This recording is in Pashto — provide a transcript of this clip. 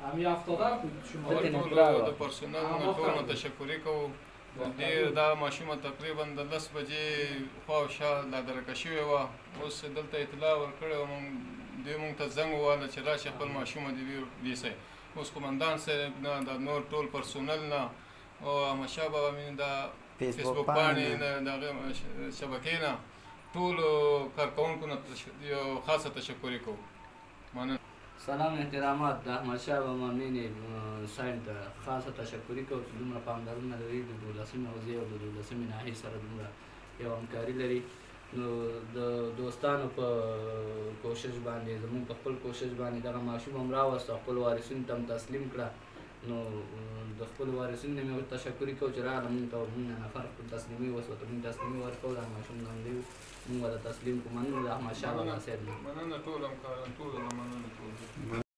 هم یافتادار بود شما ټول د پرسونل نه ټول تشکرې کوو. دا ماشومه تقریبا د 10 بجې خواوشا لا درکه شوې وه. اوس دلته اطلاع ورکړې وه، دوی مونږ ته زنګ وواهه چې راشئ خپل ماشومه دې ویسئ. اوس قمندان صاحب نه د نور ټول پرسونل نه او احمدشاه بابا مې د فیسبوک پاڼې نه د هغې شبکې نه ټولو کارکوونکو نه یو خاصه تشکرې کوو. مننه. سلام احترامات د احمدشاه بابا مینې صاحب ته خاصه تشکرې کوو چې دومره پاملرنه لري د 12مې حوزې او د 12مې ناحیې سره دومره یو همکاري لري. نو د دوستانو په کوشش باندې زموږ په خپل کوشش باندې دغه ماشوم هم راوست او خپل وارثینو ته هم تسلیم کړه. نو د خپل وارثینو نه مې تشکرې کوو چې راغله مونږ ته مونږ نفر خپل تسلیمي وسوته مونږ تسلیمي ورکوو. دغه ماشوم ژوندی و مونږ ورته تسلیم کړو. مننه د احمدشاه بابا صاحب. مننه ټول همکاران ټولو نه مننه ټول.